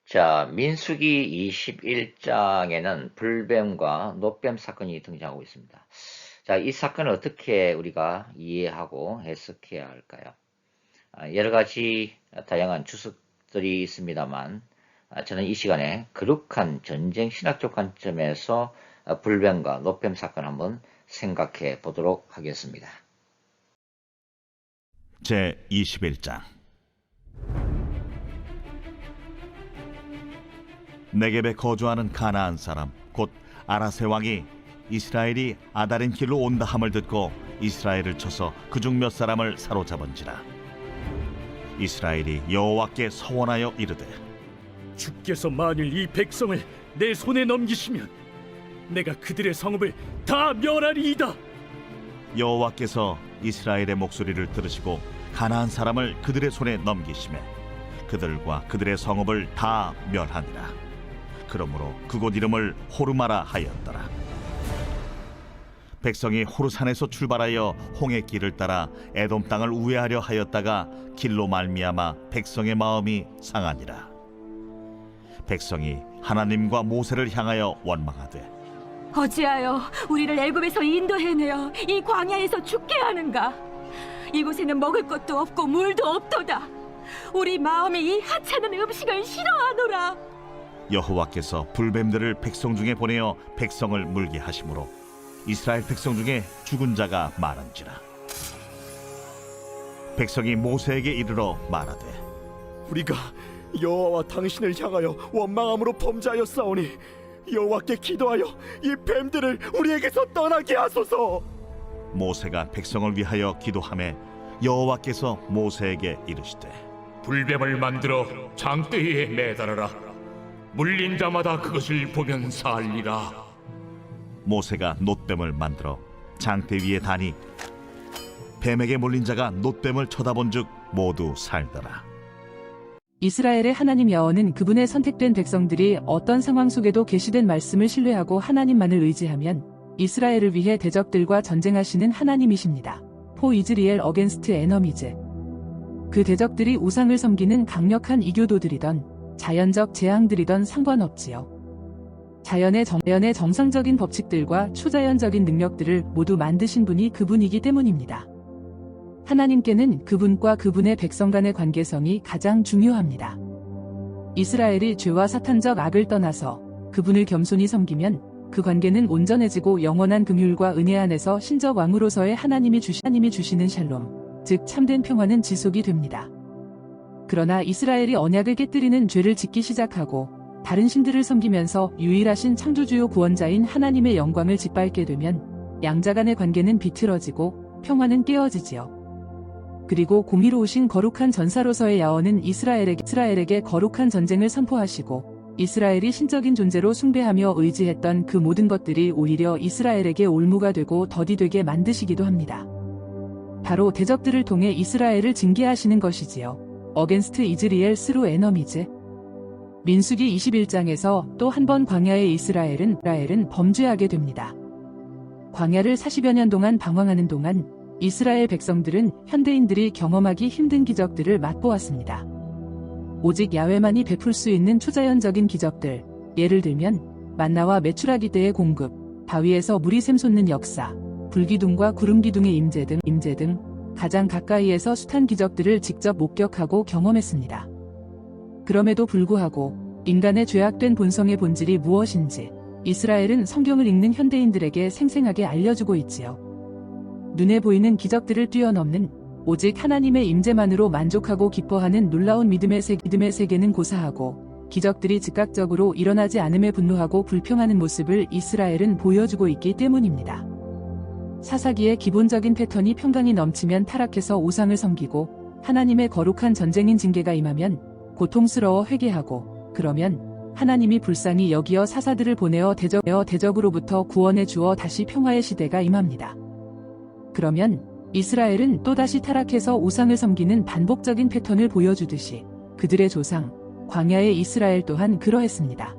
자, 민수기 21장에는 불뱀과 노뱀 사건이 등장하고 있습니다. 자, 이 사건을 어떻게 우리가 이해하고 해석해야 할까요? 여러 가지 다양한 주석들이 있습니다만, 저는 이 시간에 거룩한 전쟁 신학적 관점에서 불뱀과 노뱀 사건 한번 생각해 보도록 하겠습니다. 제 21장 네겝에 거주하는 가나안 사람 곧 아라세 왕이 이스라엘이 아다린 길로 온다 함을 듣고 이스라엘을 쳐서 그중 몇 사람을 사로잡은지라. 이스라엘이 여호와께 서원하여 이르되 주께서 만일 이 백성을 내 손에 넘기시면 내가 그들의 성읍을 다 멸하리이다. 여호와께서 이스라엘의 목소리를 들으시고 가나안 사람을 그들의 손에 넘기시매 그들과 그들의 성읍을 다 멸하니라. 그러므로 그곳 이름을 호르마라 하였더라. 백성이 호르산에서 출발하여 홍해 길을 따라 에돔 땅을 우회하려 하였다가 길로 말미암아 백성의 마음이 상하니라. 백성이 하나님과 모세를 향하여 원망하되 어찌하여 우리를 애굽에서 인도해내어 이 광야에서 죽게 하는가? 이곳에는 먹을 것도 없고 물도 없도다. 우리 마음이 이 하찮은 음식을 싫어하노라. 여호와께서 불뱀들을 백성 중에 보내어 백성을 물게 하심으로 이스라엘 백성 중에 죽은 자가 많은지라. 백성이 모세에게 이르러 말하되 우리가 여호와와 당신을 향하여 원망함으로 범죄하였사오니 여호와께 기도하여 이 뱀들을 우리에게서 떠나게 하소서. 모세가 백성을 위하여 기도하매 여호와께서 모세에게 이르시되 불뱀을 만들어 장대에 매달아라. 물린 자마다 그것을 보면 살리라. 모세가 놋뱀을 만들어 장대 위에 다니 뱀에게 몰린 자가 놋뱀을 쳐다본즉 모두 살더라. 이스라엘의 하나님 여호와는 그분의 선택된 백성들이 어떤 상황 속에도 계시된 말씀을 신뢰하고 하나님만을 의지하면 이스라엘을 위해 대적들과 전쟁하시는 하나님이십니다. 포 이즈리엘 어겐스트 에너미즈. 그 대적들이 우상을 섬기는 강력한 이교도들이던 자연적 재앙들이던 상관없지요. 자연의 정상적인 법칙들과 초자연적인 능력들을 모두 만드신 분이 그분이기 때문입니다. 하나님께는 그분과 그분의 백성 간의 관계성이 가장 중요합니다. 이스라엘이 죄와 사탄적 악을 떠나서 그분을 겸손히 섬기면 그 관계는 온전해지고 영원한 긍휼과 은혜 안에서 신적 왕으로서의 하나님이 주시는 샬롬, 즉 참된 평화는 지속이 됩니다. 그러나 이스라엘이 언약을 깨뜨리는 죄를 짓기 시작하고 다른 신들을 섬기면서 유일하신 창조주요 구원자인 하나님의 영광을 짓밟게 되면 양자 간의 관계는 비틀어지고 평화는 깨어지지요. 그리고 공의로우신 거룩한 전사로서의 야훼는 이스라엘에게 거룩한 전쟁을 선포하시고 이스라엘이 신적인 존재로 숭배하며 의지했던 그 모든 것들이 오히려 이스라엘에게 올무가 되고 덫이 되게 만드시기도 합니다. 바로 대적들을 통해 이스라엘을 징계하시는 것이지요. 어겐스트 이즈리엘 스루 에너미즈. 민수기 21장에서 또 한 번 광야의 이스라엘은 범죄하게 됩니다. 광야를 40여 년 동안 방황하는 동안 이스라엘 백성들은 현대인들이 경험하기 힘든 기적들을 맛보았습니다. 오직 야훼만이 베풀 수 있는 초자연적인 기적들, 예를 들면 만나와 메추라기 때의 공급, 바위에서 물이 샘솟는 역사, 불기둥과 구름기둥의 임재 등 가장 가까이에서 숱한 기적들을 직접 목격하고 경험했습니다. 그럼에도 불구하고 인간의 죄악된 본성의 본질이 무엇인지 이스라엘은 성경을 읽는 현대인들에게 생생하게 알려주고 있지요. 눈에 보이는 기적들을 뛰어넘는 오직 하나님의 임재만으로 만족하고 기뻐하는 놀라운 믿음의 세계는 고사하고 기적들이 즉각적으로 일어나지 않음에 분노하고 불평하는 모습을 이스라엘은 보여주고 있기 때문입니다. 사사기의 기본적인 패턴이 평강이 넘치면 타락해서 우상을 섬기고 하나님의 거룩한 전쟁인 징계가 임하면 고통스러워 회개하고 그러면 하나님이 불쌍히 여기어 사사들을 보내어 대적으로부터 구원해 주어 다시 평화의 시대가 임합니다. 그러면 이스라엘은 또다시 타락해서 우상을 섬기는 반복적인 패턴을 보여주듯이 그들의 조상 광야의 이스라엘 또한 그러했습니다.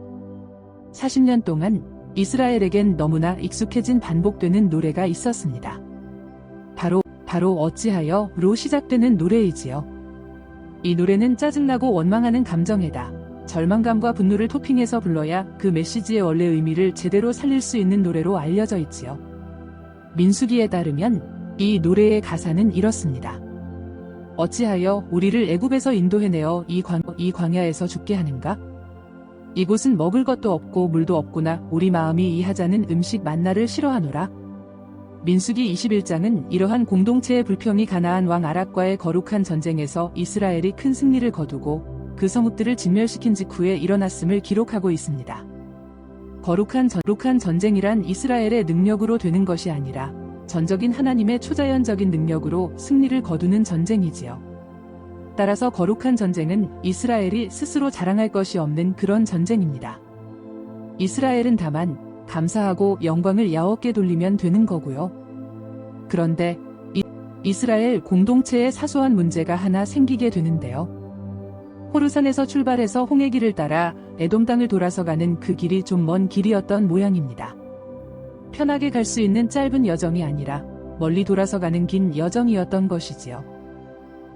40년 동안 이스라엘에겐 너무나 익숙해진 반복되는 노래가 있었습니다. 바로 어찌하여로 시작되는 노래이지요. 이 노래는 짜증나고 원망하는 감정에다 절망감과 분노를 토핑해서 불러야 그 메시지의 원래 의미를 제대로 살릴 수 있는 노래로 알려져 있지요. 민수기에 따르면 이 노래의 가사는 이렇습니다. 어찌하여 우리를 애굽에서 인도해내어 이 광야에서 죽게 하는가? 이곳은 먹을 것도 없고 물도 없구나. 우리 마음이 이 하자는 음식 만나를 싫어하노라. 민수기 21장은 이러한 공동체의 불평이 가나안 왕 아락과의 거룩한 전쟁에서 이스라엘이 큰 승리를 거두고 그 성읍들을 진멸시킨 직후에 일어났음을 기록하고 있습니다. 거룩한 전쟁이란 이스라엘의 능력으로 되는 것이 아니라 전적인 하나님의 초자연적인 능력으로 승리를 거두는 전쟁이지요. 따라서 거룩한 전쟁은 이스라엘이 스스로 자랑할 것이 없는 그런 전쟁입니다. 이스라엘은 다만 감사하고 영광을 야곱께 돌리면 되는 거고요. 그런데 이스라엘 공동체에 사소한 문제가 하나 생기게 되는데요. 호르산에서 출발해서 홍해길을 따라 에돔 땅을 돌아서 가는 그 길이 좀 먼 길이었던 모양입니다. 편하게 갈 수 있는 짧은 여정이 아니라 멀리 돌아서 가는 긴 여정이었던 것이지요.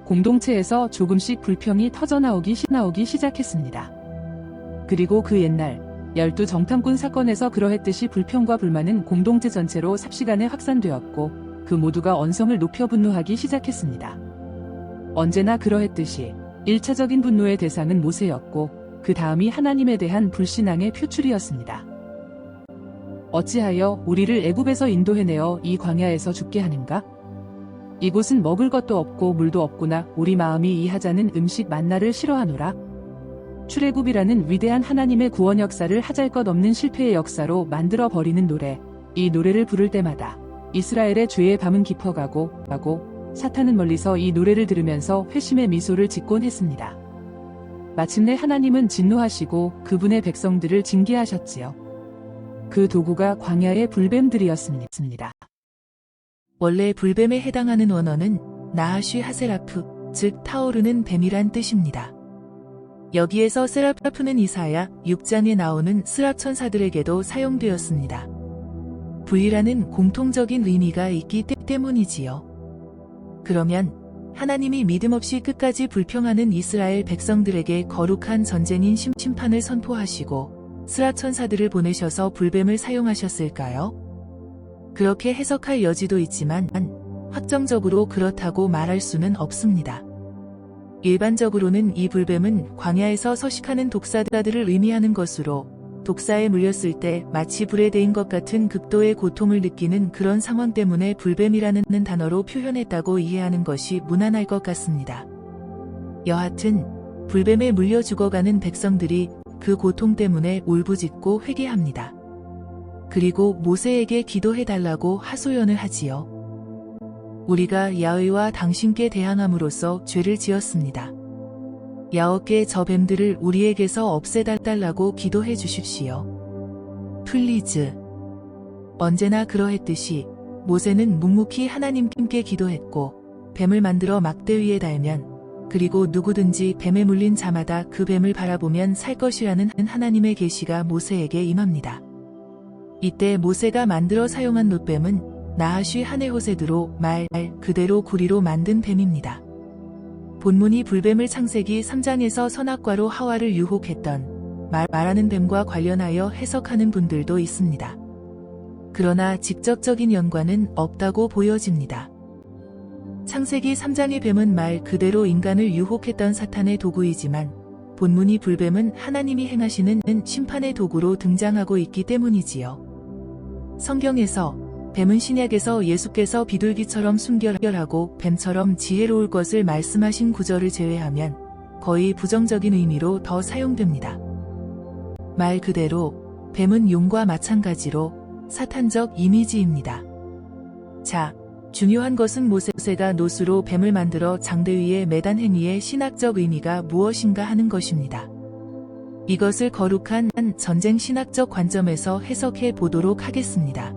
공동체에서 조금씩 불평이 터져나오기 시작했습니다. 그리고 그 옛날 12정탐꾼 사건에서 그러했듯이 불평과 불만은 공동체 전체로 삽시간에 확산되었고 그 모두가 언성을 높여 분노하기 시작했습니다. 언제나 그러했듯이 1차적인 분노의 대상은 모세였고 그 다음이 하나님에 대한 불신앙의 표출이었습니다. 어찌하여 우리를 애굽에서 인도해내어 이 광야에서 죽게 하는가? 이곳은 먹을 것도 없고 물도 없구나. 우리 마음이 이 하자는 음식 만나를 싫어하노라. 출애굽이라는 위대한 하나님의 구원 역사를 하잘것없는 실패의 역사로 만들어 버리는 노래. 이 노래를 부를 때마다 이스라엘의 죄의 밤은 깊어가고 사탄은 멀리서 이 노래를 들으면서 회심의 미소를 짓곤 했습니다. 마침내 하나님은 진노하시고 그분의 백성들을 징계하셨지요. 그 도구가 광야의 불뱀들이었습니다. 원래 불뱀에 해당하는 원어는 나하쉬 하세라프, 즉 타오르는 뱀이란 뜻입니다. 여기에서 세라프는 이사야 6장에 나오는 스랍 천사들에게도 사용되었습니다. 불이라는 공통적인 의미가 있기 때문이지요. 그러면 하나님이 믿음 없이 끝까지 불평하는 이스라엘 백성들에게 거룩한 전쟁인 심판을 선포하시고 스랍 천사들을 보내셔서 불뱀을 사용하셨을까요? 그렇게 해석할 여지도 있지만 확정적으로 그렇다고 말할 수는 없습니다. 일반적으로는 이 불뱀은 광야에서 서식하는 독사들을 의미하는 것으로 독사에 물렸을 때 마치 불에 데인 것 같은 극도의 고통을 느끼는 그런 상황 때문에 불뱀이라는 단어로 표현했다고 이해하는 것이 무난할 것 같습니다. 여하튼 불뱀에 물려 죽어가는 백성들이 그 고통 때문에 울부짖고 회개합니다. 그리고 모세에게 기도해달라고 하소연을 하지요. 우리가 야훼와 당신께 대항함으로써 죄를 지었습니다. 야곱께 저 뱀들을 우리에게서 없애달라고 기도해 주십시오. 플리즈. 언제나 그러했듯이 모세는 묵묵히 하나님께 기도했고 뱀을 만들어 막대 위에 달면 그리고 누구든지 뱀에 물린 자마다 그 뱀을 바라보면 살 것이라는 하나님의 계시가 모세에게 임합니다. 이때 모세가 만들어 사용한 놋뱀은 나하쉬 하네호세드로 말 그대로 구리로 만든 뱀입니다. 본문이 불뱀을 창세기 3장에서 선악과로 하와를 유혹했던 말하는 뱀과 관련하여 해석하는 분들도 있습니다. 그러나 직접적인 연관은 없다고 보여집니다. 창세기 3장의 뱀은 말 그대로 인간을 유혹했던 사탄의 도구이지만 본문이 불뱀은 하나님이 행하시는 심판의 도구로 등장하고 있기 때문이지요. 성경에서 뱀은 신약에서 예수께서 비둘기처럼 순결하고 뱀처럼 지혜로울 것을 말씀하신 구절을 제외하면 거의 부정적인 의미로 더 사용됩니다. 말 그대로 뱀은 용과 마찬가지로 사탄적 이미지입니다. 자, 중요한 것은 모세가 놋으로 뱀을 만들어 장대 위에 매단 행위의 신학적 의미가 무엇인가 하는 것입니다. 이것을 거룩한 전쟁 신학적 관점에서 해석해 보도록 하겠습니다.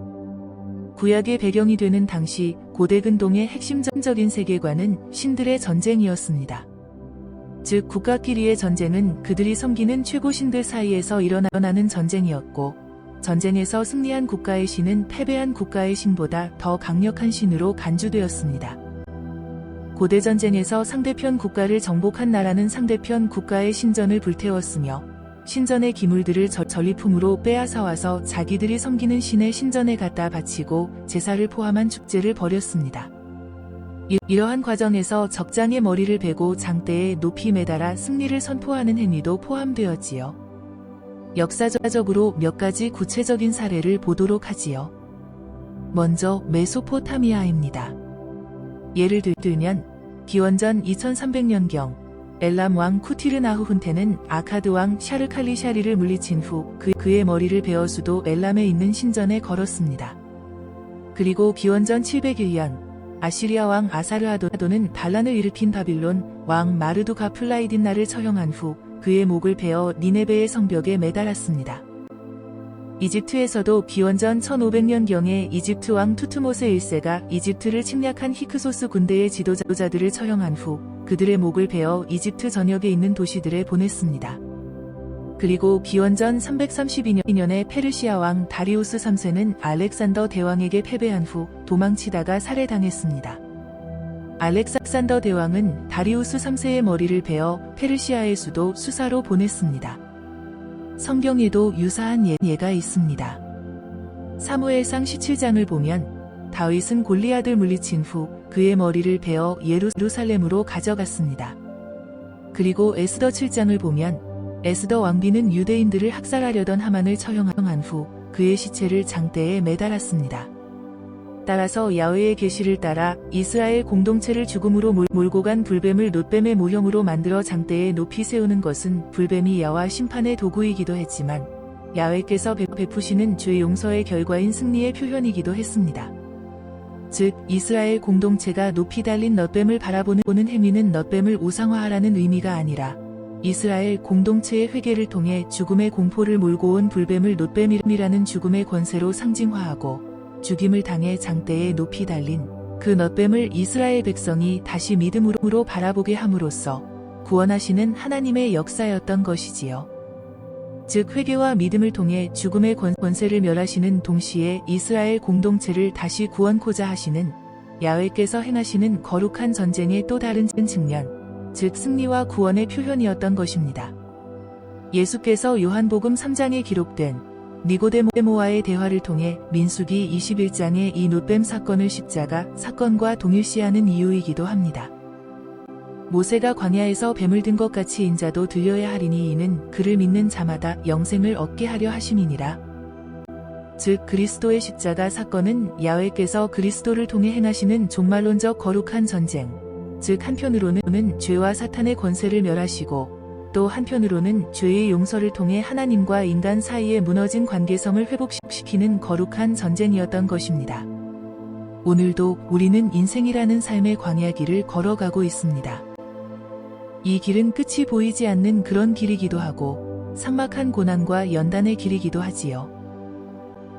구약의 배경이 되는 당시 고대 근동의 핵심적인 세계관은 신들의 전쟁이었습니다. 즉 국가끼리의 전쟁은 그들이 섬기는 최고 신들 사이에서 일어나는 전쟁이었고 전쟁에서 승리한 국가의 신은 패배한 국가의 신보다 더 강력한 신으로 간주되었습니다. 고대 전쟁에서 상대편 국가를 정복한 나라는 상대편 국가의 신전을 불태웠으며 신전의 기물들을 전리품으로 빼앗아와서 자기들이 섬기는 신의 신전에 갖다 바치고 제사를 포함한 축제를 벌였습니다. 이러한 과정에서 적장의 머리를 베고 장대에 높이 매달아 승리를 선포하는 행위도 포함되었지요. 역사적으로 몇 가지 구체적인 사례를 보도록 하지요. 먼저 메소포타미아입니다. 예를 들면 기원전 2300년경 엘람 왕 쿠티르나후 훈테는 아카드 왕 샤르칼리샤리를 물리친 후 그의 머리를 베어 수도 엘람에 있는 신전에 걸었습니다. 그리고 기원전 701년 아시리아 왕 아사르하도는 반란을 일으킨 바빌론 왕 마르두가 플라이딘나를 처형한 후 그의 목을 베어 니네베의 성벽에 매달았습니다. 이집트에서도 기원전 1500년경에 이집트 왕 투트모세 1세가 이집트를 침략한 히크소스 군대의 지도자들을 처형한 후 그들의 목을 베어 이집트 전역에 있는 도시들에 보냈습니다. 그리고 기원전 332년에 페르시아 왕 다리우스 3세는 알렉산더 대왕에게 패배한 후 도망치다가 살해당했습니다. 알렉산더 대왕은 다리우스 3세의 머리를 베어 페르시아의 수도 수사로 보냈습니다. 성경에도 유사한 예가 있습니다. 사무엘상 17장을 보면 다윗은 골리앗을 물리친 후 그의 머리를 베어 예루살렘으로 가져갔습니다. 그리고 에스더 7장을 보면 에스더 왕비는 유대인들을 학살하려던 하만을 처형한 후 그의 시체를 장대에 매달았습니다. 따라서 야훼의 계시를 따라 이스라엘 공동체를 죽음으로 몰고 간 불뱀을 놋뱀의 모형으로 만들어 장대에 높이 세우는 것은 불뱀이 야와 심판의 도구이기도 했지만 야훼께서 베푸시는 죄 용서의 결과인 승리의 표현이기도 했습니다. 즉 이스라엘 공동체가 높이 달린 놋뱀을 바라보는 행위는 놋뱀을 우상화하라는 의미가 아니라 이스라엘 공동체의 회개를 통해 죽음의 공포를 몰고 온 불뱀을 놋뱀이라는 죽음의 권세로 상징화하고 죽임을 당해 장대에 높이 달린 그 놋뱀을 이스라엘 백성이 다시 믿음으로 바라보게 함으로써 구원하시는 하나님의 역사였던 것이지요. 즉 회개와 믿음을 통해 죽음의 권세를 멸하시는 동시에 이스라엘 공동체를 다시 구원코자 하시는 야훼께서 행하시는 거룩한 전쟁의 또 다른 측면, 즉 승리와 구원의 표현이었던 것입니다. 예수께서 요한복음 3장에 기록된 니고데모와의 대화를 통해 민수기 21장의 이 놋뱀 사건을 십자가 사건과 동일시하는 이유이기도 합니다. 모세가 광야에서 뱀을 든 것 같이 인자도 들려야 하리니 이는 그를 믿는 자마다 영생을 얻게 하려 하심이니라. 즉 그리스도의 십자가 사건은 야훼께서 그리스도를 통해 행하시는 종말론적 거룩한 전쟁, 즉 한편으로는 죄와 사탄의 권세를 멸하시고 또 한편으로는 죄의 용서를 통해 하나님과 인간 사이에 무너진 관계성을 회복시키는 거룩한 전쟁이었던 것입니다. 오늘도 우리는 인생이라는 삶의 광야길을 걸어가고 있습니다. 이 길은 끝이 보이지 않는 그런 길이기도 하고 삭막한 고난과 연단의 길이기도 하지요.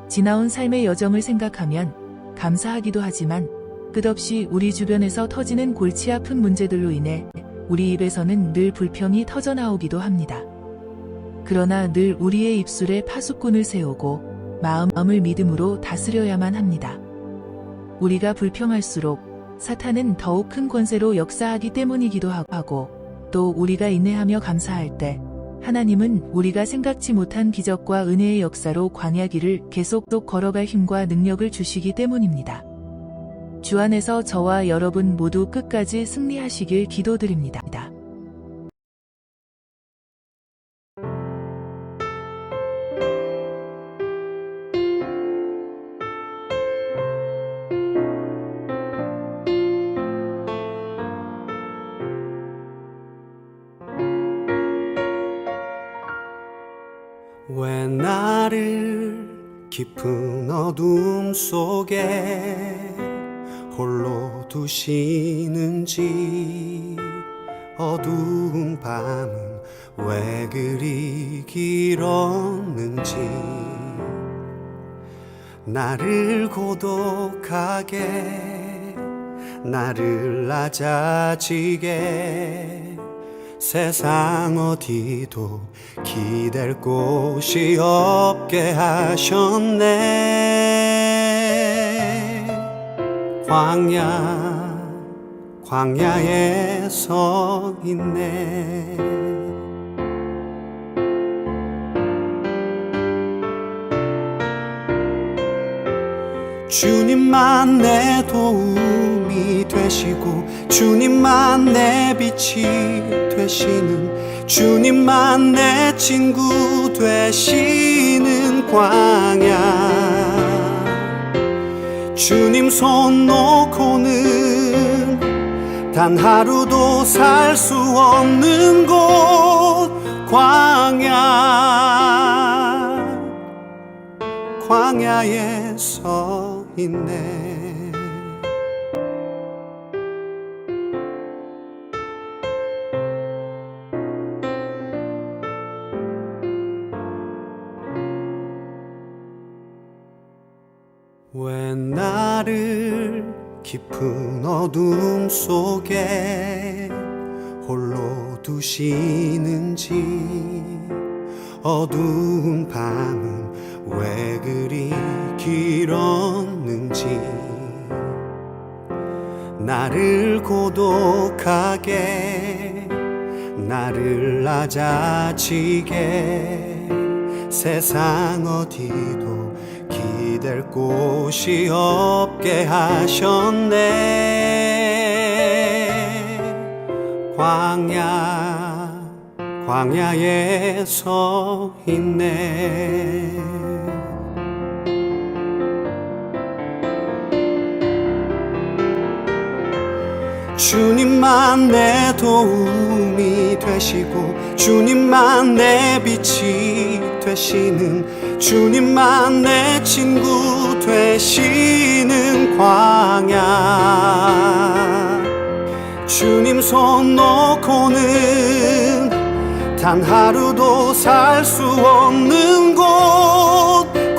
지나온 삶의 여정을 생각하면 감사하기도 하지만 끝없이 우리 주변에서 터지는 골치 아픈 문제들로 인해 우리 입에서는 늘 불평이 터져나오기도 합니다. 그러나 늘 우리의 입술에 파수꾼을 세우고 마음을 믿음으로 다스려야만 합니다. 우리가 불평할수록 사탄은 더욱 큰 권세로 역사하기 때문이기도 하고 또 우리가 인내하며 감사할 때 하나님은 우리가 생각지 못한 기적과 은혜의 역사로 광야길을 계속 걸어갈 힘과 능력을 주시기 때문입니다. 주 안에서 저와 여러분 모두 끝까지 승리하시길 기도드립니다. 왜 나를 깊은 어둠 속에 홀로 두시는지, 어두운 밤은 왜 그리 길었는지, 나를 고독하게, 나를 낮아지게, 세상 어디도 기댈 곳이 없게 하셨네. 광야 광야에 서 있네. 주님만 내 도움이 되시고 주님만 내 빛이 되시는 주님만 내 친구 되시는 광야. 주님 손 놓고는 단 하루도 살 수 없는 곳 광야. 광야에 서 있네. 왜 나를 깊은 어둠 속에 홀로 두시는지, 어두운 밤은 왜 그리 길었는지, 나를 고독하게 나를 낮아지게 세상 어디도 기댈 곳이 없게 하셨네. 광야에 서 있네. 주님만 내 도움이 되시고 주님만 내 빛이 되시는 주님만 내 친구 되시는 광야. 주님 손 놓고는 단 하루도 살 수 없는 곳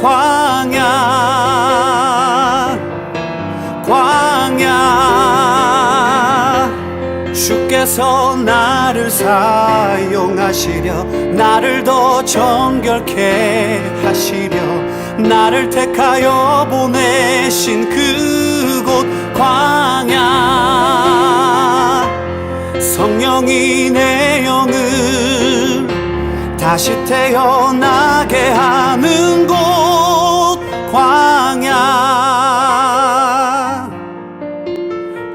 광야. 주께서 나를 사용하시려 나를 더 정결케 하시려 나를 택하여 보내신 그곳 광야. 성령이 내 영을 다시 태어나게 하는 곳 광야.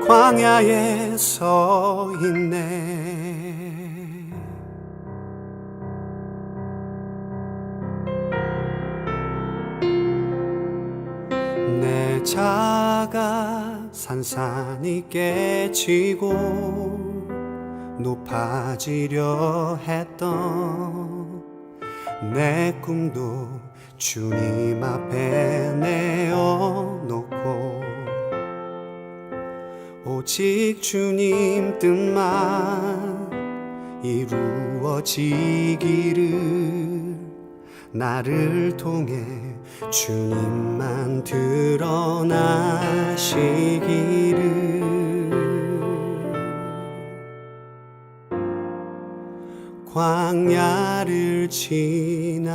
광야에 서 있네. 내 자가 산산이 깨지고 높아지려 했던 내 꿈도 주님 앞에 내어놓고 오직 주님 뜻만 이루어지기를 나를 통해 주님만 드러나시기를. 광야를 지나며